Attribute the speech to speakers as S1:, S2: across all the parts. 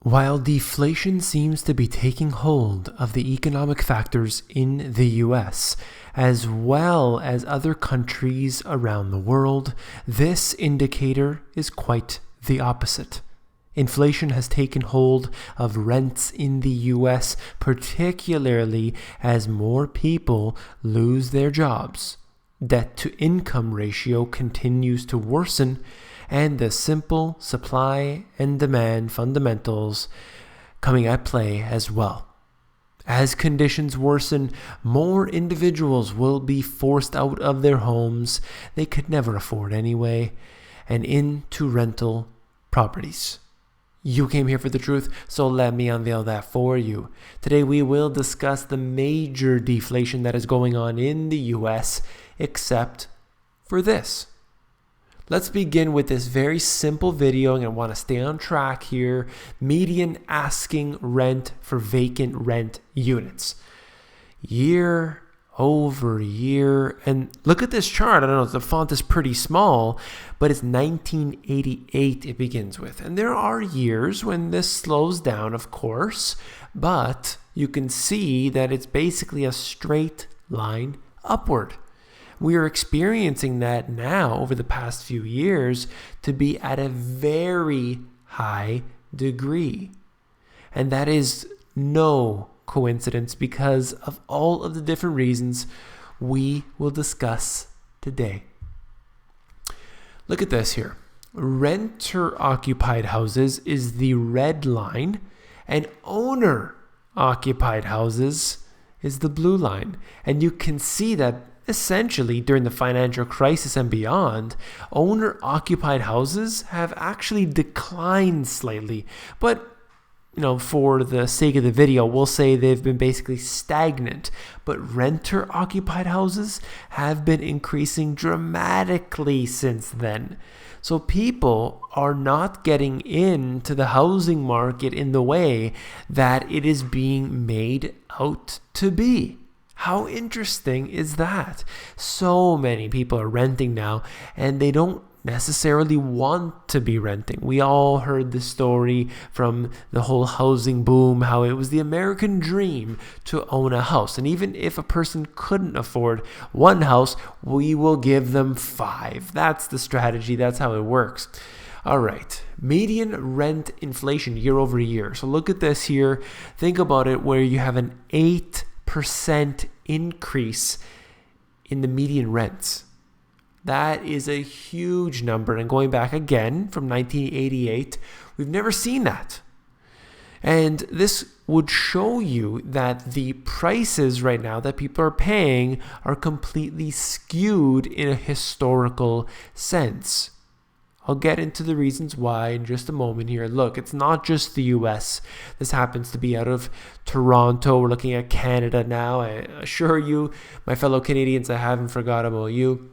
S1: While deflation seems to be taking hold of the economic factors in the US, as well as other countries around the world, this indicator is quite the opposite. Inflation has taken hold of rents in the US, particularly as more people lose their jobs. Debt-to-income ratio continues to worsen, and the simple supply and demand fundamentals coming at play as well. As conditions worsen, more individuals will be forced out of their homes they could never afford anyway, and into rental properties. You came here for the truth, so let me unveil that for you. Today we will discuss the major deflation that is going on in the US, except for this. Let's begin with this very simple video, and I want to stay on track here. Median asking rent for vacant rent units. Year over year. And look at this chart. I don't know, the font is pretty small, but it's 1988 it begins with. And there are years when this slows down, of course, but you can see that it's basically a straight line upward. We are experiencing that now over the past few years to be at a very high degree. And that is no coincidence because of all of the different reasons we will discuss today. Look at this here. Renter-occupied houses is the red line, and owner-occupied houses is the blue line. And you can see that essentially, during the financial crisis and beyond, owner-occupied houses have actually declined slightly. But, for the sake of the video, we'll say they've been basically stagnant. But renter-occupied houses have been increasing dramatically since then. So people are not getting into the housing market in the way that it is being made out to be. How interesting is that? So many people are renting now, and they don't necessarily want to be renting. We all heard the story from the whole housing boom, how it was the American dream to own a house. And even if a person couldn't afford one house, we will give them 5. That's the strategy. That's how it works. All right, median rent inflation year over year. So look at this here. Think about it where you have an 8% increase in the median rents. That is a huge number. And going back again from 1988, we've never seen that. And this would show you that the prices right now that people are paying are completely skewed in a historical sense. I'll get into the reasons why in just a moment here. Look, it's not just the US. This happens to be out of Toronto. We're looking at Canada now. I assure you, my fellow Canadians, I haven't forgot about you.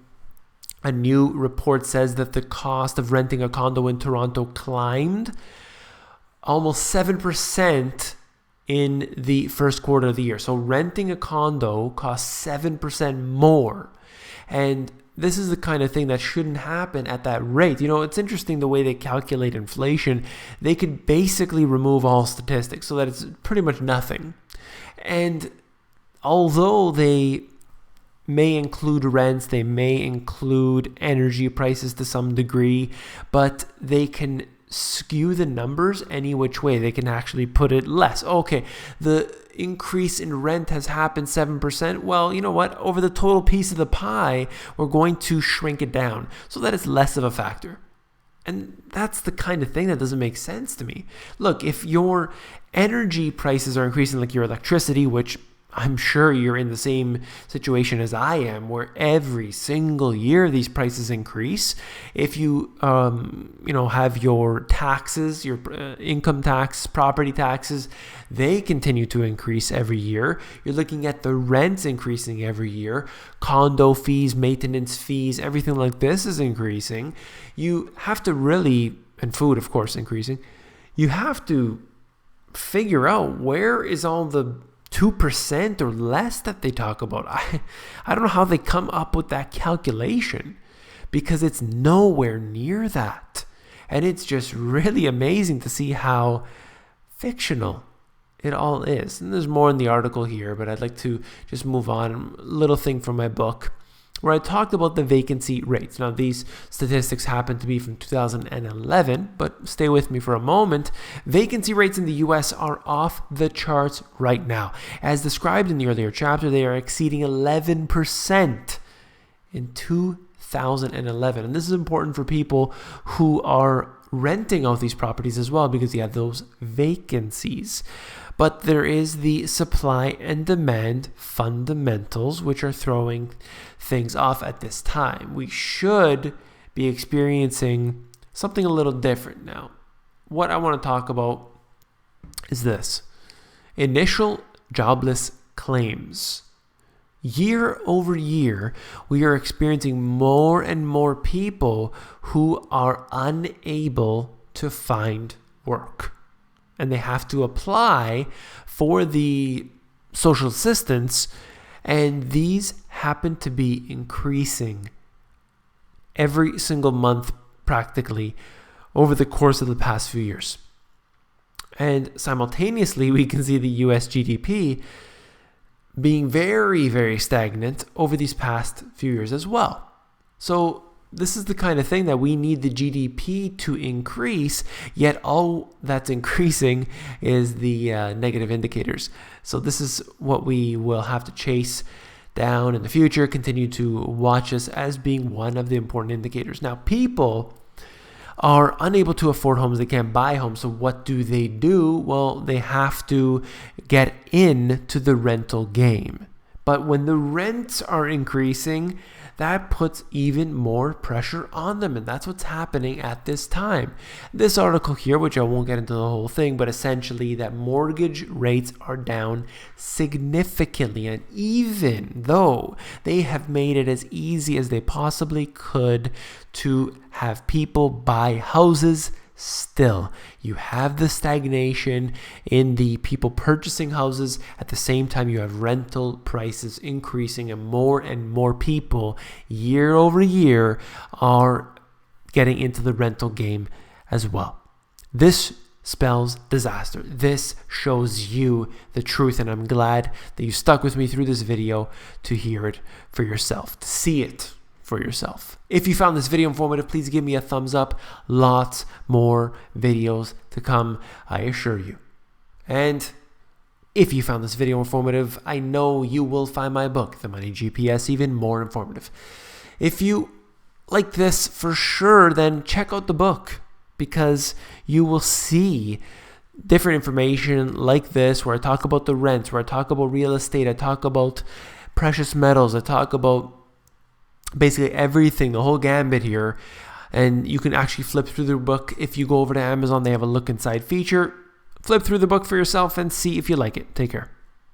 S1: A new report says that the cost of renting a condo in Toronto climbed almost 7% in the first quarter of the year. So renting a condo costs 7% more. And this is the kind of thing that shouldn't happen at that rate. It's interesting the way they calculate inflation. They could basically remove all statistics so that it's pretty much nothing. And although they may include rents, they may include energy prices to some degree, but they can skew the numbers any which way. They can actually put it less. Okay, the increase in rent has happened 7%. Well, you know what? Over the total piece of the pie, we're going to shrink it down so that it's less of a factor. And that's the kind of thing that doesn't make sense to me. Look, if your energy prices are increasing, like your electricity, which I'm sure you're in the same situation as I am, where every single year these prices increase. If you, have your taxes, your income tax, property taxes, they continue to increase every year. You're looking at the rents increasing every year. Condo fees, maintenance fees, everything like this is increasing. You have to really, and food, of course, increasing. You have to figure out where is all the 2% or less that they talk about. I don't know how they come up with that calculation, because it's nowhere near that. And it's just really amazing to see how fictional it all is. And there's more in the article here, but I'd like to just move on. A little thing from my book where I talked about the vacancy rates. Now, these statistics happen to be from 2011, but stay with me for a moment. Vacancy rates in the US are off the charts right now. As described in the earlier chapter, they are exceeding 11% in 2011. And this is important for people who are renting out these properties as well, because you have those vacancies. But there is the supply and demand fundamentals which are throwing things off at this time. We should be experiencing something a little different now. What I want to talk about is this: initial jobless claims. Year over year, we are experiencing more and more people who are unable to find work. And they have to apply for the social assistance, and these happen to be increasing every single month practically over the course of the past few years. And simultaneously, we can see the US GDP being very, very stagnant over these past few years as well. So this is the kind of thing that we need the GDP to increase, yet all that's increasing is the negative indicators. So this is what we will have to chase down in the future, continue to watch this as being one of the important indicators. Now, people are unable to afford homes. They can't buy homes. So what do? Well, they have to get into the rental game. But when the rents are increasing, that puts even more pressure on them. And that's what's happening at this time. This article here, which I won't get into the whole thing, but essentially that mortgage rates are down significantly. And even though they have made it as easy as they possibly could to have people buy houses, still, you have the stagnation in the people purchasing houses. At the same time, you have rental prices increasing, and more people year over year are getting into the rental game as well. This spells disaster. This shows you the truth, and I'm glad that you stuck with me through this video to hear it for yourself, to see it for yourself. If you found this video informative, please give me a thumbs up. Lots more videos to come, I assure you. And if you found this video informative, I know you will find my book, The Money GPS, even more informative. If you like this for sure, then check out the book, because you will see different information like this, where I talk about the rents, where I talk about real estate, I talk about precious metals, I talk about basically everything, the whole gambit here. And you can actually flip through the book. If you go over to Amazon, they have a look inside feature. Flip through the book for yourself and see if you like it. Take care.